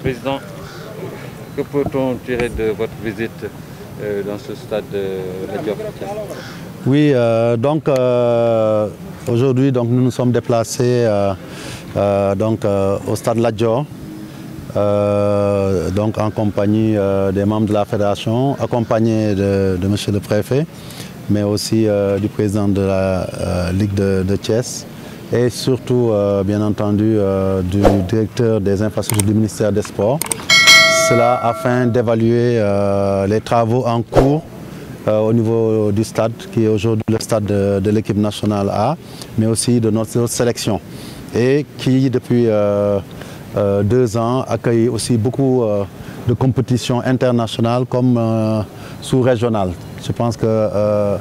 Président, que peut-on tirer de votre visite dans ce stade de Lat Diop? Oui, aujourd'hui nous nous sommes déplacés au stade Lat Diop, en compagnie des membres de la fédération, accompagnés de monsieur le préfet, mais aussi du président de la Ligue de Thiès et surtout, bien entendu, du directeur des infrastructures du ministère des Sports. Cela afin d'évaluer les travaux en cours au niveau du stade, qui est aujourd'hui le stade de l'équipe nationale A, mais aussi de notre sélection, et qui depuis 2 ans accueille aussi beaucoup de compétitions internationales comme sous-régionales. Je pense que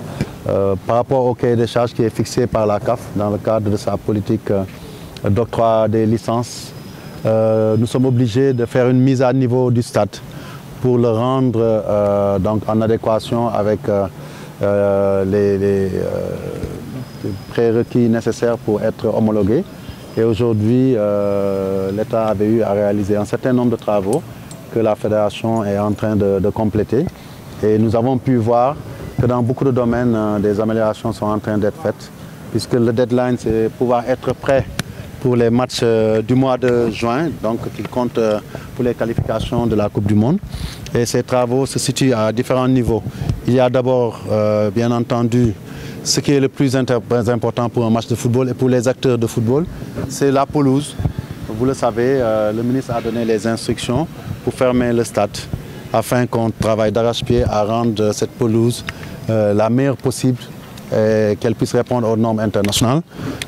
par rapport au cahier des charges qui est fixé par la CAF dans le cadre de sa politique d'octroi des licences, nous sommes obligés de faire une mise à niveau du stade pour le rendre en adéquation avec les prérequis nécessaires pour être homologué. Et aujourd'hui, l'État avait eu à réaliser un certain nombre de travaux que la fédération est en train de compléter. Et nous avons pu voir que dans beaucoup de domaines, des améliorations sont en train d'être faites, puisque le deadline, c'est pouvoir être prêt pour les matchs du mois de juin, donc qui comptent pour les qualifications de la Coupe du Monde. Et ces travaux se situent à différents niveaux. Il y a d'abord, bien entendu, ce qui est le plus important pour un match de football et pour les acteurs de football, c'est la pelouse. Vous le savez, le ministre a donné les instructions pour fermer le stade afin qu'on travaille d'arrache-pied à rendre cette pelouse la meilleure possible et qu'elle puisse répondre aux normes internationales.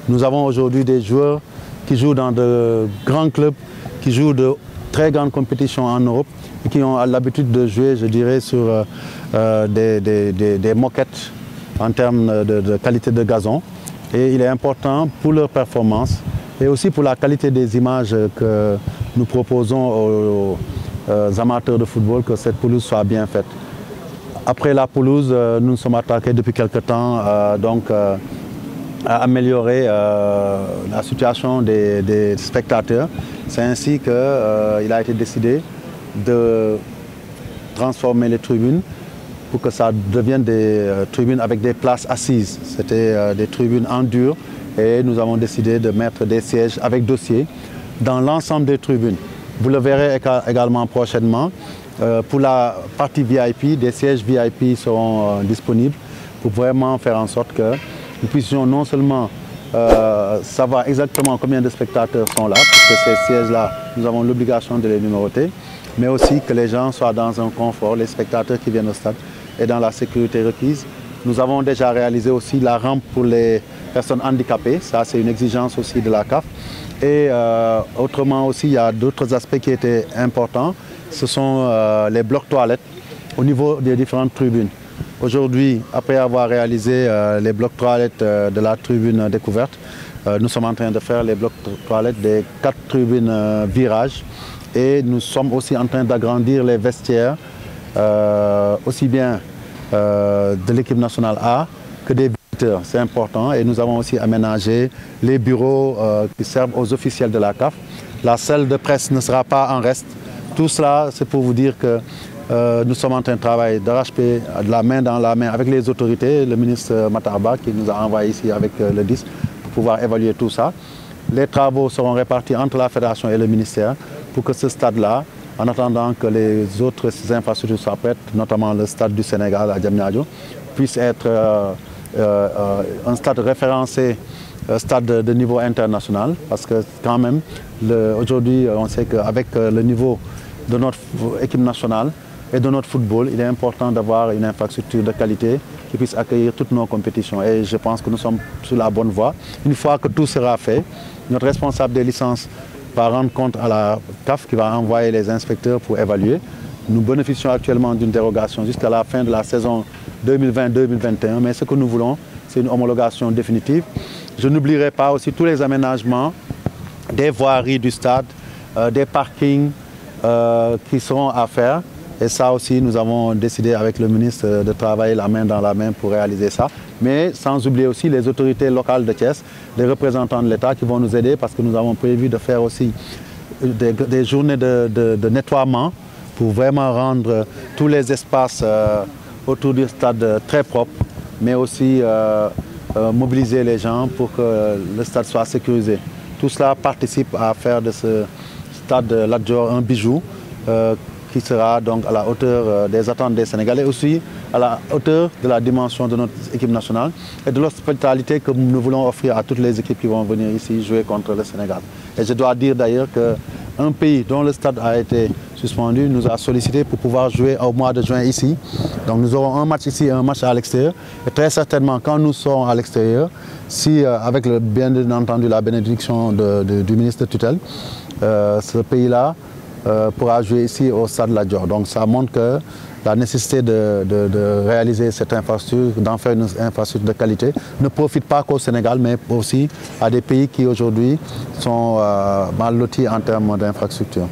Nous avons aujourd'hui des joueurs qui jouent dans de grands clubs, qui jouent de très grandes compétitions en Europe et qui ont l'habitude de jouer, je dirais, sur des moquettes en termes de qualité de gazon. Et il est important pour leur performance et aussi pour la qualité des images que nous proposons aux amateurs de football que cette pelouse soit bien faite. Après la pelouse, nous nous sommes attaqués depuis quelque temps à améliorer la situation des spectateurs. C'est ainsi qu'il a été décidé de transformer les tribunes pour que ça devienne des tribunes avec des places assises. C'était des tribunes en dur et nous avons décidé de mettre des sièges avec dossier dans l'ensemble des tribunes. Vous le verrez également prochainement. Pour la partie VIP, des sièges VIP seront disponibles pour vraiment faire en sorte que nous puissions non seulement savoir exactement combien de spectateurs sont là, parce que ces sièges-là, nous avons l'obligation de les numéroter, mais aussi que les gens soient dans un confort, les spectateurs qui viennent au stade, et dans la sécurité requise. Nous avons déjà réalisé aussi la rampe pour les personnes handicapées, ça c'est une exigence aussi de la CAF. Et autrement aussi, il y a d'autres aspects qui étaient importants, ce sont les blocs toilettes au niveau des différentes tribunes. Aujourd'hui, après avoir réalisé les blocs toilettes de la tribune découverte, nous sommes en train de faire les blocs toilettes des 4 tribunes virages et nous sommes aussi en train d'agrandir les vestiaires aussi bien de l'équipe nationale A que des visiteurs. C'est important et nous avons aussi aménagé les bureaux qui servent aux officiels de la CAF. La salle de presse ne sera pas en reste. Tout cela, c'est pour vous dire que nous sommes en train de travailler d'arrache-pied, de la main dans la main avec les autorités, le ministre Matar Ba qui nous a envoyé ici avec le DIS pour pouvoir évaluer tout ça. Les travaux seront répartis entre la fédération et le ministère pour que ce stade-là, en attendant que les autres infrastructures soient prêtes, notamment le stade du Sénégal à Diamniadio, puisse être un stade référencé, stade de niveau international, parce que quand même, aujourd'hui, on sait qu'avec le niveau de notre équipe nationale et de notre football, il est important d'avoir une infrastructure de qualité qui puisse accueillir toutes nos compétitions. Et je pense que nous sommes sur la bonne voie. Une fois que tout sera fait, notre responsable des licences va rendre compte à la CAF qui va envoyer les inspecteurs pour évaluer. Nous bénéficions actuellement d'une dérogation jusqu'à la fin de la saison 2020-2021, mais ce que nous voulons, c'est une homologation définitive. Je n'oublierai pas aussi tous les aménagements des voiries du stade, des parkings qui seront à faire. Et ça aussi, nous avons décidé avec le ministre de travailler la main dans la main pour réaliser ça. Mais sans oublier aussi les autorités locales de Thiès, les représentants de l'État qui vont nous aider parce que nous avons prévu de faire aussi des journées de nettoiement pour vraiment rendre tous les espaces autour du stade très propres, mais aussi mobiliser les gens pour que le stade soit sécurisé. Tout cela participe à faire de ce stade Lat Dior un bijou qui sera donc à la hauteur des attentes des Sénégalais, aussi à la hauteur de la dimension de notre équipe nationale et de l'hospitalité que nous voulons offrir à toutes les équipes qui vont venir ici jouer contre le Sénégal. Et je dois dire d'ailleurs qu'un pays dont le stade a été suspendu nous a sollicité pour pouvoir jouer au mois de juin ici. Donc nous aurons un match ici et un match à l'extérieur. Et très certainement, quand nous serons à l'extérieur, si avec le bien entendu la bénédiction du ministre de tutelle, ce pays-là pourra jouer ici au stade Lat Dior. Donc ça montre que la nécessité de réaliser cette infrastructure, d'en faire une infrastructure de qualité, ne profite pas qu'au Sénégal, mais aussi à des pays qui aujourd'hui sont mal lotis en termes d'infrastructures.